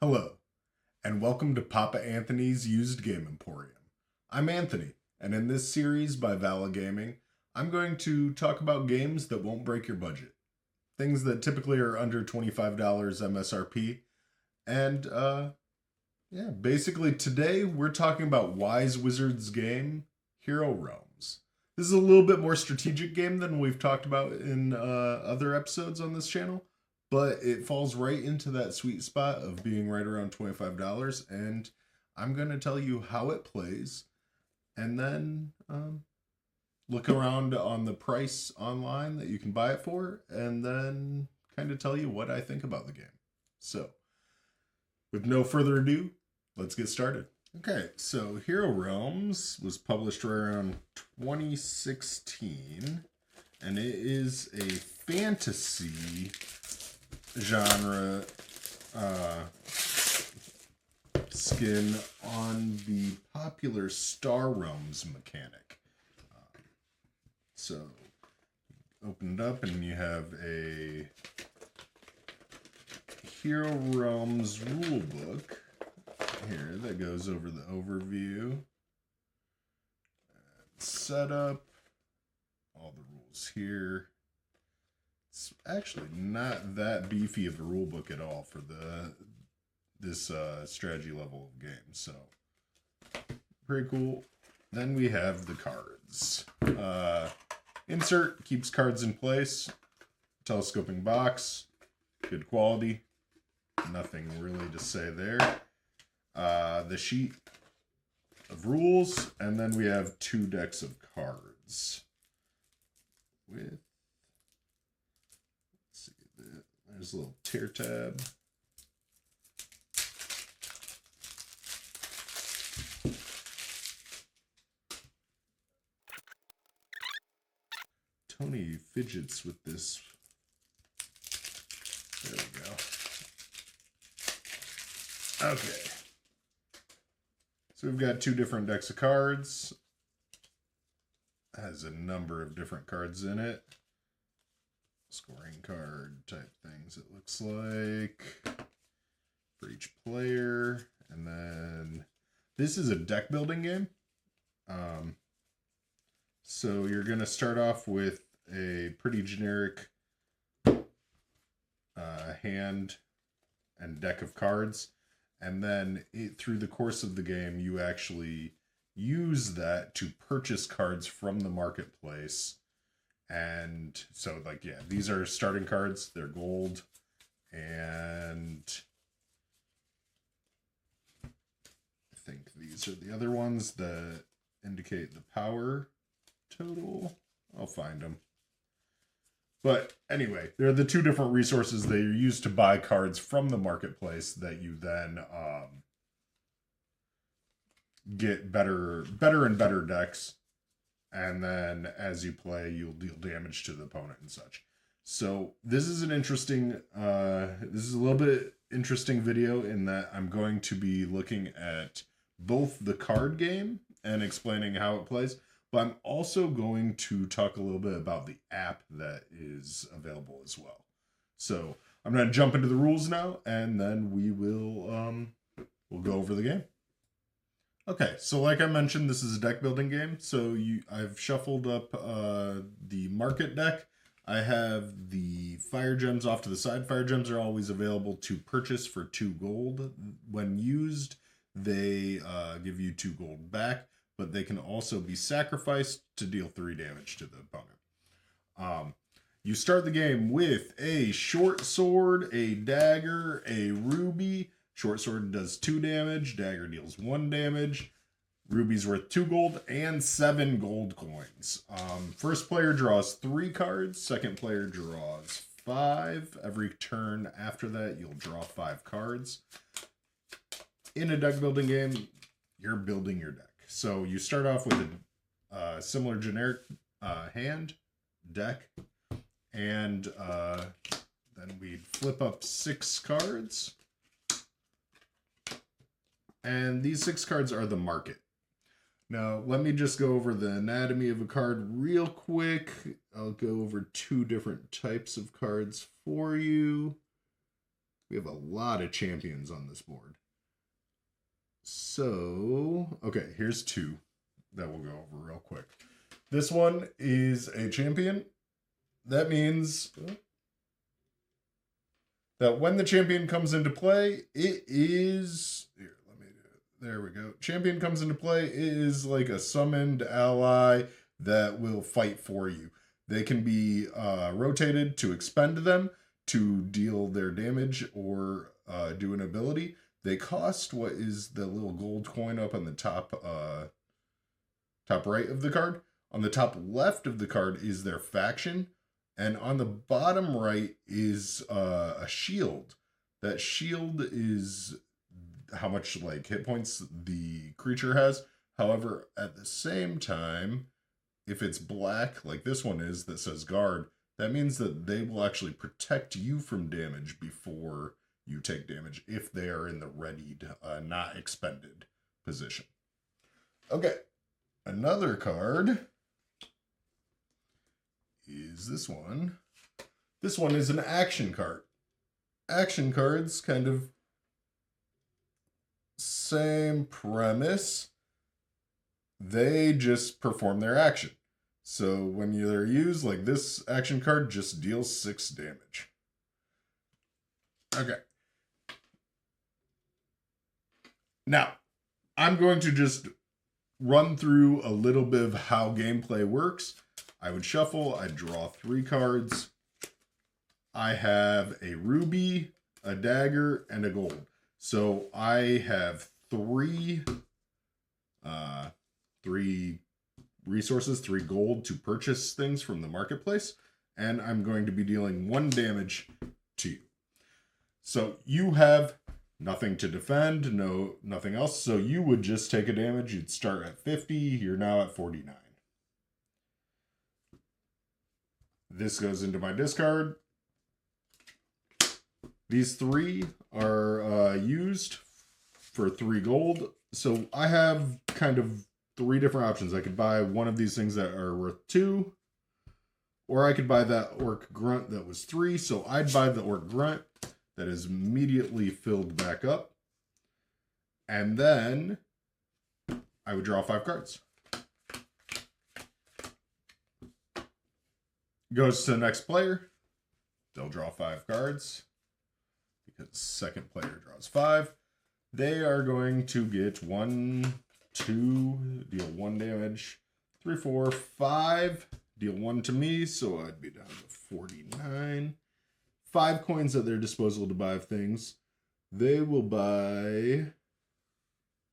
Hello, and welcome to Papa Anthony's Used Game Emporium. I'm Anthony, and in this series by Vala Gaming, I'm going to talk about games that won't break your budget. Things that typically are under $25 MSRP. And, basically today we're talking about Wise Wizard's game, Hero Realms. This is a little bit more strategic game than we've talked about in other episodes on this channel, but it falls right into that sweet spot of being right around $25. And I'm going to tell you how it plays and then look around on the price online that you can buy it for, and then kind of tell you what I think about the game. So, with no further ado, let's get started. Okay, so Hero Realms was published right around 2016, and it is a fantasy genre skin on the popular Star Realms mechanic. So, open it up and you have a Hero Realms rulebook here that goes over the overview, setup, all the rules here. It's actually not that beefy of a rule book at all for this strategy level of game, so pretty cool. Then we have the cards. Insert keeps cards in place. Telescoping box, good quality. Nothing really to say there. The sheet of rules, and then we have 2 decks of cards with, there's a little tear tab. Tony fidgets with this. There we go. Okay. So we've got 2 different decks of cards. It has a number of different cards in it. Scoring card type things, it looks like, for each player. And then this is a deck building game. So you're going to start off with a pretty generic hand and deck of cards. And then through the course of the game, you actually use that to purchase cards from the marketplace. And so, these are starting cards. They're gold. And I think these are the other ones that indicate the power total. I'll find them. But anyway, they're the 2 different resources that you use to buy cards from the marketplace that you then get better and better decks. And then as you play, you'll deal damage to the opponent and such. So this is an interesting, this is a little bit interesting video in that I'm going to be looking at both the card game and explaining how it plays. But I'm also going to talk a little bit about the app that is available as well. So I'm going to jump into the rules now, and then we will we'll go over the game. Okay, so like I mentioned, this is a deck building game. So I've shuffled up the market deck. I have the fire gems off to the side. Fire gems are always available to purchase for 2 gold. When used, they give you 2 gold back, but they can also be sacrificed to deal 3 damage to the opponent. You start the game with a short sword, a dagger, a ruby. Short sword does 2 damage, dagger deals 1 damage. Ruby's worth 2 gold and 7 gold coins. First player draws 3 cards, second player draws 5. Every turn after that, you'll draw 5 cards. In a deck building game, you're building your deck. So you start off with a similar generic hand, deck, and then we'd flip up 6 cards. And these 6 cards are the market. Now, let me just go over the anatomy of a card real quick. I'll go over 2 different types of cards for you. We have a lot of champions on this board. So, okay, here's two that we'll go over real quick. This one is a champion. That means that when the champion comes into play, it is... Here, let me do it. There we go. Champion comes into play, it is like a summoned ally that will fight for you. They can be rotated to expend them, to deal their damage, or do an ability. They cost what is the little gold coin up on the top right of the card. On the top left of the card is their faction. And on the bottom right is a shield. That shield is how much like hit points the creature has. However, at the same time, if it's black, like this one is, that says guard, that means that they will actually protect you from damage before you take damage if they are in the readied, not expended position. Okay, another card is this one. This one is an action card. Action cards, kind of same premise. They just perform their action. So when they're used, like this action card just deals 6 damage. Okay. Now, I'm going to just run through a little bit of how gameplay works. I would shuffle, I'd draw 3 cards. I have a ruby, a dagger, and a gold. So I have 3 resources, 3 gold to purchase things from the marketplace, and I'm going to be dealing 1 damage to you. So you have nothing to defend, nothing else, so you would just take a damage. You'd start at 50, you're now at 49. This goes into my discard. These 3 are used for 3 gold. So I have kind of 3 different options. I could buy one of these things that are worth 2, or I could buy that orc grunt that was 3. So I'd buy the orc grunt that is immediately filled back up. And then I would draw 5 cards. Goes to the next player. They'll draw 5 cards because the second player draws 5. They are going to get 1, 2, deal 1 damage, 3, 4, 5, deal 1 to me, so I'd be down to 49. 5 coins at their disposal to buy things. They will buy,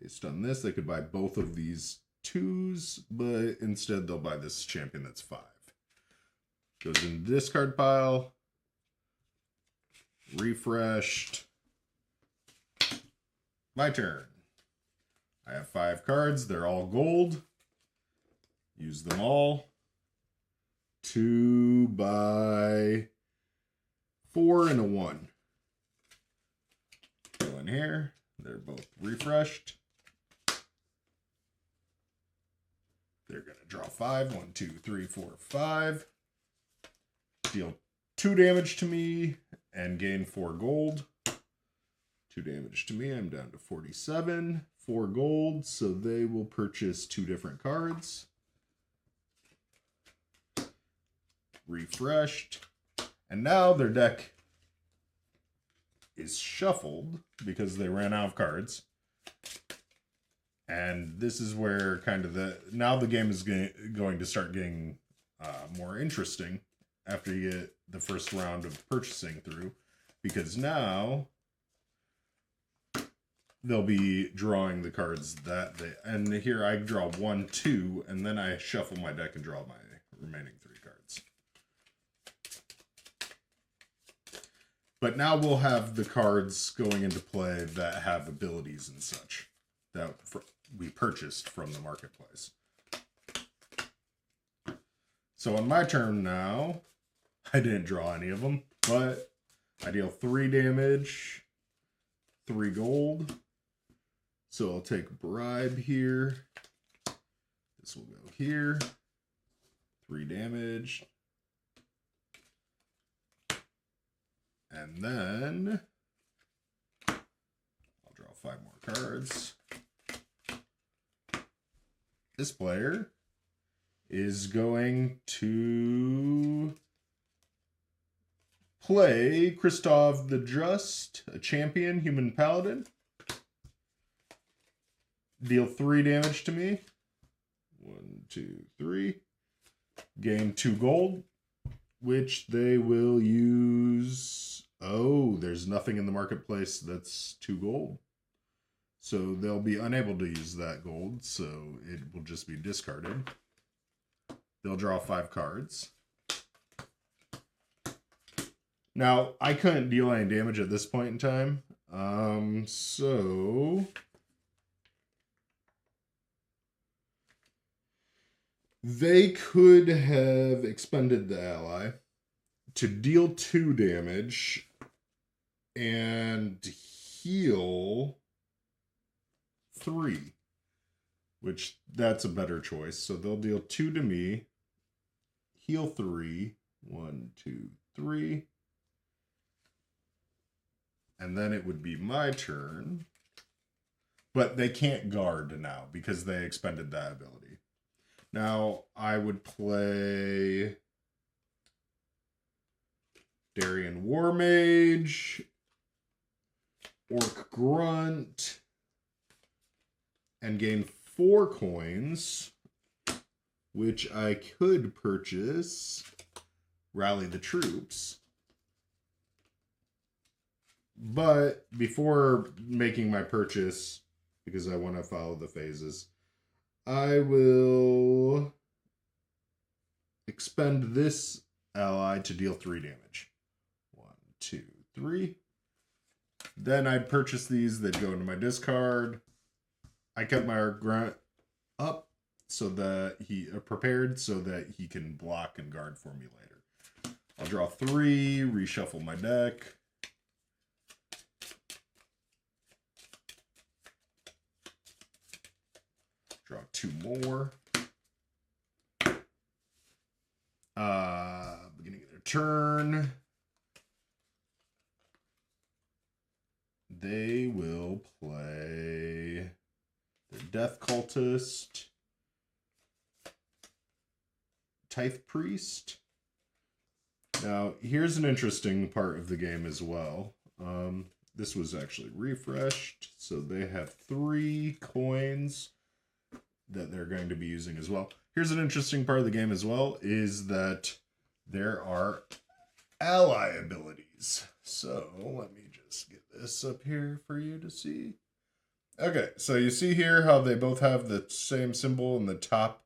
based on this, they could buy both of these 2s, but instead they'll buy this champion that's 5. Goes in the discard pile. Refreshed. My turn. I have 5 cards. They're all gold. Use them all to buy 4 and a 1. Go in here. They're both refreshed. They're going to draw 5. 1, 2, 3, 4, 5. Deal 2 damage to me and gain 4 gold. 2 damage to me. I'm down to 47. 4 gold, so they will purchase 2 different cards. Refreshed. And now their deck is shuffled because they ran out of cards. And this is where kind of now the game is going to start getting more interesting after you get the first round of purchasing through, because now they'll be drawing the cards and here I draw 1, 2, and then I shuffle my deck and draw my remaining 3 cards. But now we'll have the cards going into play that have abilities and such that we purchased from the marketplace. So on my turn now, I didn't draw any of them, but I deal 3 damage, 3 gold. So I'll take bribe here. This will go here. 3 damage. And then 5 more cards. This player is going to play Christoph the Just, a champion human paladin. Deal 3 damage to me. 1, 2, 3. Gain 2 gold, which they will use. Oh, there's nothing in the marketplace that's 2 gold. So they'll be unable to use that gold, so it will just be discarded. They'll draw 5 cards. Now, I couldn't deal any damage at this point in time. So they could have expended the ally to deal 2 damage and heal 3, which that's a better choice. So they'll deal 2 to me, heal 3, 1, 2, 3. And then it would be my turn. But they can't guard now because they expended that ability. Now, I would play Darien War Mage, Orc Grunt, and gain 4 coins, which I could purchase Rally the Troops. But before making my purchase, because I want to follow the phases, I will expend this ally to deal 3 damage. 1, 2, 3. Then I'd purchase these that go into my discard. I kept my grunt up so that he prepared so that he can block and guard for me later. I'll draw 3, reshuffle my deck. Draw 2 more. Beginning of their turn. They will play their Death Cultist, Tithe Priest. Now, here's an interesting part of the game as well. This was actually refreshed, so they have 3 coins that they're going to be using as well. Here's an interesting part of the game as well, is that there are ally abilities. So let me just get this up here for you to see. Okay, so you see here how they both have the same symbol in the top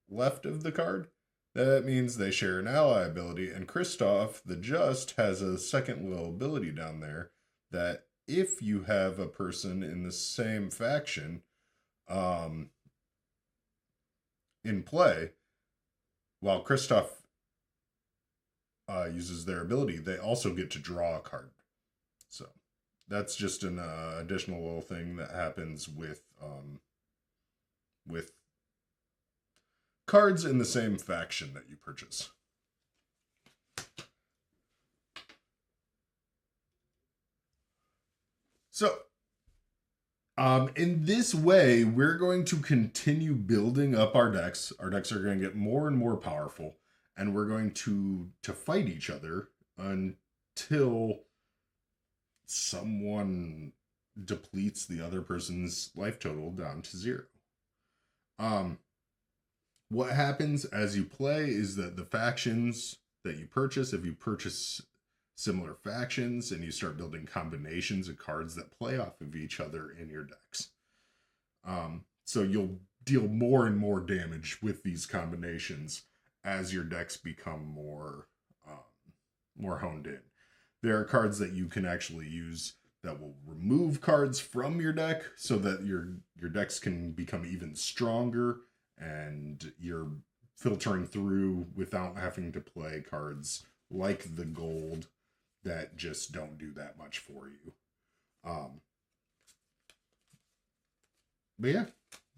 left of the card? That means they share an ally ability, and Christoph the Just has a second little ability down there that if you have a person in the same faction, in play, while Christoph uses their ability, they also get to draw a card. So that's just an additional little thing that happens with cards in the same faction that you purchase. So in this way, we're going to continue building up our decks. Our decks are going to get more and more powerful, and we're going to fight each other until someone depletes the other person's life total down to 0. What happens as you play is that the factions that you purchase, if you purchase similar factions and you start building combinations of cards that play off of each other in your decks. So you'll deal more and more damage with these combinations as your decks become more honed in. There are cards that you can actually use that will remove cards from your deck so that your decks can become even stronger and you're filtering through without having to play cards like the gold that just don't do that much for you. But yeah,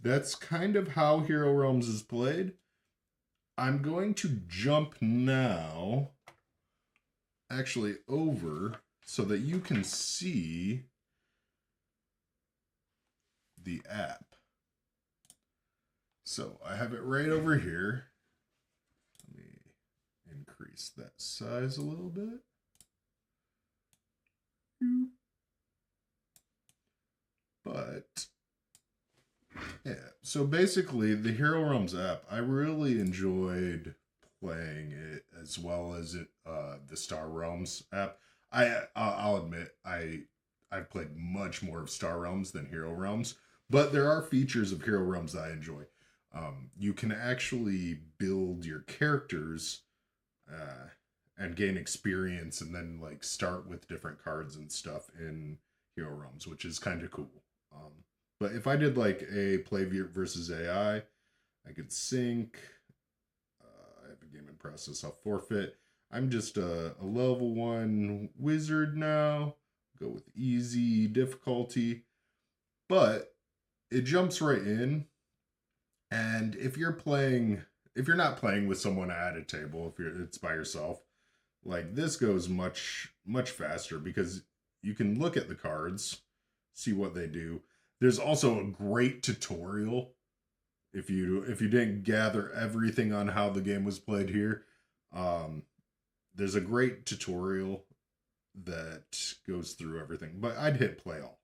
that's kind of how Hero Realms is played. I'm going to jump now actually over so that you can see app. So I have it right over here. Let me increase that size a little bit. But yeah, so basically the Hero Realms app, I really enjoyed playing it as well as the Star Realms app. I'll admit I've played much more of Star Realms than Hero Realms, but there are features of Hero Realms that I enjoy. You can actually build your characters and gain experience, and then like start with different cards and stuff in Hero Realms, which is kind of cool. But if I did like a play versus AI, I could sync. I have a game in process. I'll forfeit. I'm just a level 1 wizard now. Go with easy difficulty. But it jumps right in. And if you're not playing with someone at a table, it's by yourself, like this goes much faster because you can look at the cards, see what they do. There's also a great tutorial if you didn't gather everything on how the game was played here. There's a great tutorial that goes through everything, but I'd hit play all.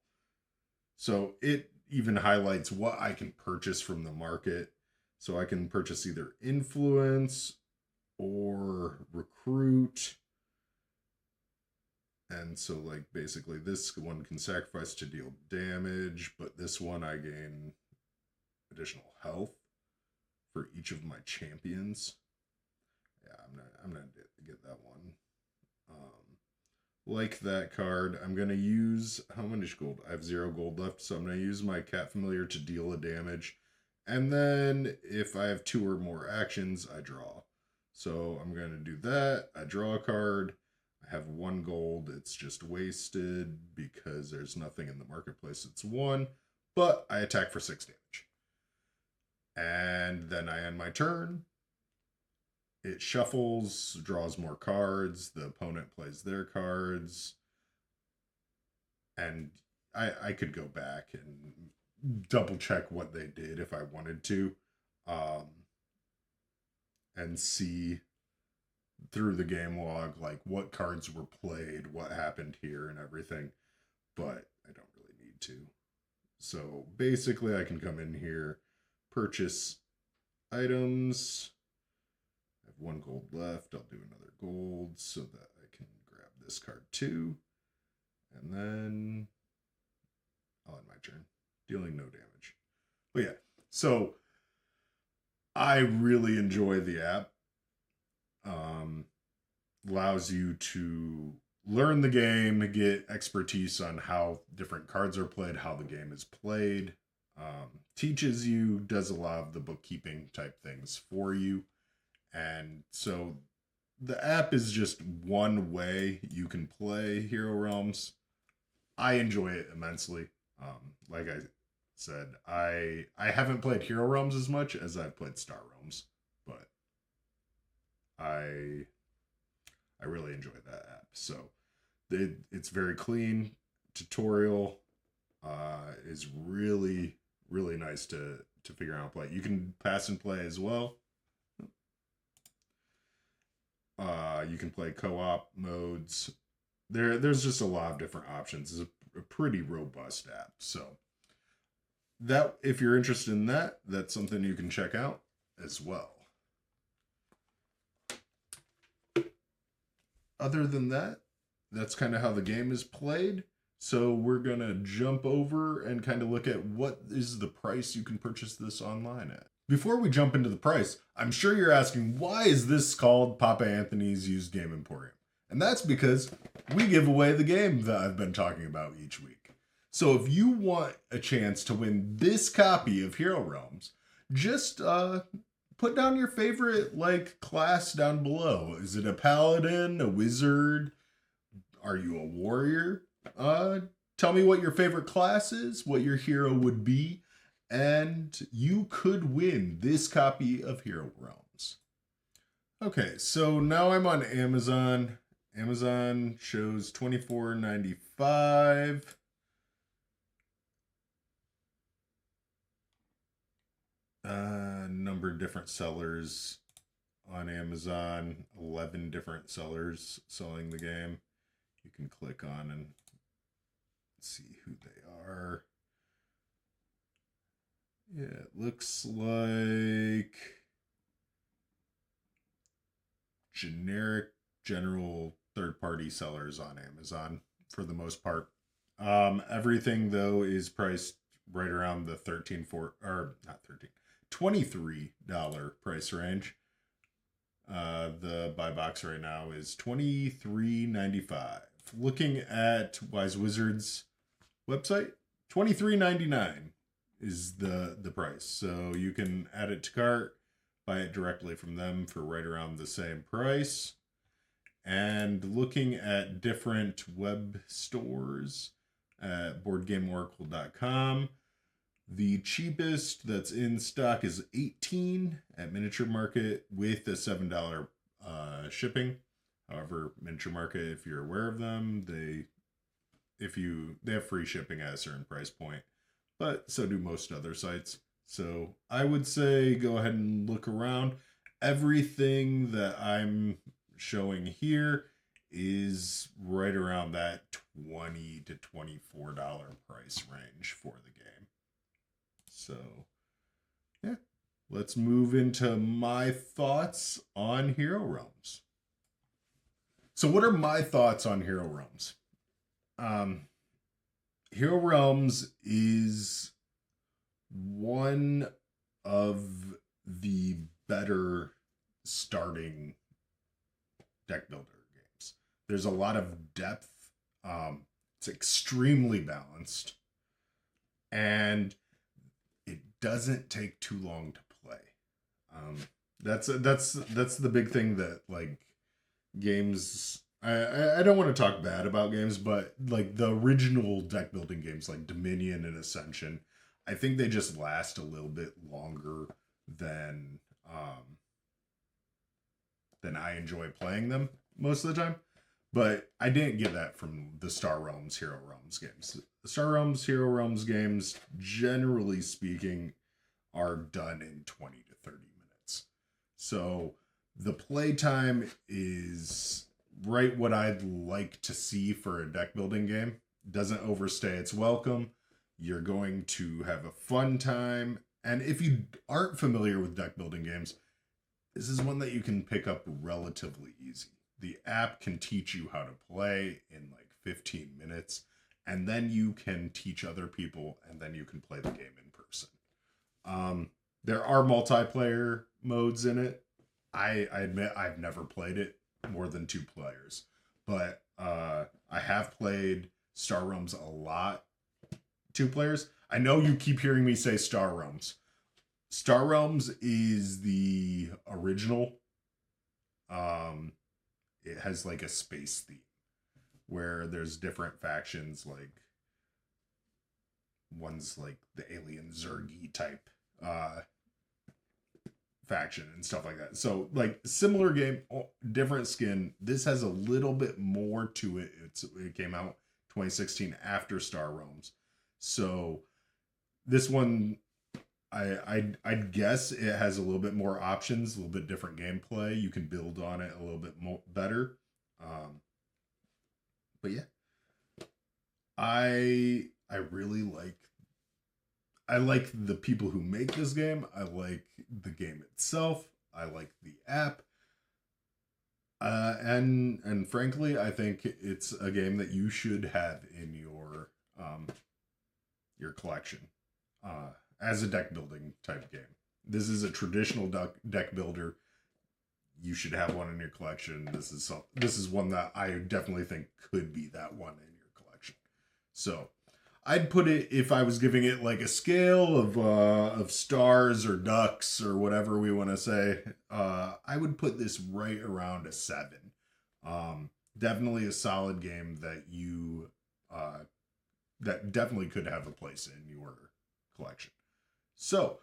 So it even highlights what I can purchase from the market. So I can purchase either influence or recruit. And so like basically this one can sacrifice to deal damage, but this one I gain additional health for each of my champions. Yeah, I'm not get that one. Like that card, I'm gonna use, how much gold? I have 0 gold left, so I'm gonna use my cat familiar to deal a damage. And then if I have 2 or more actions, I draw. So I'm gonna do that. I draw a card. I have 1 gold. It's just wasted because there's nothing in the marketplace. It's 1, but I attack for 6 damage. And then I end my turn. It shuffles, draws more cards. The opponent plays their cards. And I could go back and double check what they did if I wanted to. And see through the game log, like what cards were played, what happened here and everything. But I don't really need to. So basically I can come in here, purchase items. I have 1 gold left. I'll do another gold so that I can grab this card too. And then I'll end my turn, dealing no damage. But yeah, so I really enjoy the app. Allows you to learn the game, get expertise on how different cards are played, how the game is played. Teaches you, does a lot of the bookkeeping type things for you. And so the app is just one way you can play Hero Realms. I enjoy it immensely. Like I said, I haven't played Hero Realms as much as I've played Star Realms, but I really enjoy that app. So it's very clean. Tutorial is really nice to figure out how to play. You can pass and play as well. You can play co-op modes. There's just a lot of different options. It's a pretty robust app. So that, if you're interested in that, that's something you can check out as well. Other than that, that's kind of how the game is played. So we're going to jump over and kind of look at what is the price you can purchase this online at. Before we jump into the price, I'm sure you're asking, why is this called Papa Anthony's Used Game Emporium? And that's because we give away the game that I've been talking about each week. So if you want a chance to win this copy of Hero Realms, just put down your favorite class down below. Is it a paladin, a wizard? Are you a warrior? Tell me what your favorite class is, what your hero would be, and you could win this copy of Hero Realms. Okay, so now I'm on Amazon. Amazon shows $24.95. number of different sellers on Amazon, 11 different sellers selling the game. You can click on and see who they are. Yeah, it looks like general third-party sellers on Amazon for the most part. Everything though is priced right around the $23 price range. The buy box right now is $23.95. Looking at Wise Wizards website, $23.99 is the price. So you can add it to cart, buy it directly from them for right around the same price. And looking at different web stores at boardgameoracle.com, the cheapest that's in stock is $18 at Miniature Market with a $7 shipping. However, Miniature Market, if you're aware of them, they have free shipping at a certain price point, but so do most other sites. So I would say go ahead and look around. Everything that I'm showing here is right around that $20 to $24 price range for the game. So yeah, let's move into my thoughts on Hero Realms. So what are my thoughts on Hero Realms? Hero Realms is one of the better starting deck builder games. There's a lot of depth. It's extremely balanced, and it doesn't take too long to play. That's the big thing that like games. I don't want to talk bad about games, but like the original deck building games like Dominion and Ascension, I think they just last a little bit longer than I enjoy playing them most of the time. But I didn't get that from the Star Realms, Hero Realms games. The Star Realms, Hero Realms games, generally speaking, are done in 20 to 30 minutes. So the playtime is right what I'd like to see for a deck building game. Doesn't overstay its welcome. You're going to have a fun time. And if you aren't familiar with deck building games, this is one that you can pick up relatively easy. The app can teach you how to play in like 15 minutes, and then you can teach other people, and then you can play the game in person. There are multiplayer modes in it. I admit I've never played it more than 2 players, but I have played Star Realms a lot. 2 players. I know you keep hearing me say Star Realms. Star Realms is the original. It has like a space theme where there's different factions, like one's like the alien Zergy type faction and stuff like that. So like similar game, different skin. This has a little bit more to it. It came out 2016 after Star Realms. So this one, I'd guess it has a little bit more options, a little bit different gameplay. You can build on it a little bit more better. But yeah, I really like the people who make this game. I like the game itself. I like the app. And frankly, I think it's a game that you should have in your collection as a deck building type game. This is a traditional deck builder. You should have one in your collection. This is one that I definitely think could be that one in your collection. So I'd put it, if I was giving it like a scale of stars or ducks or whatever we want to say, I would put this right around a 7. Definitely a solid game that you that definitely could have a place in your collection. So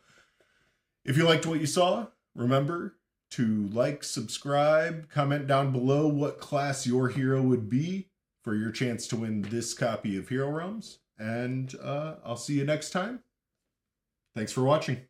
if you liked what you saw, remember to like, subscribe, comment down below what class your hero would be for your chance to win this copy of Hero Realms. And I'll see you next time. Thanks for watching.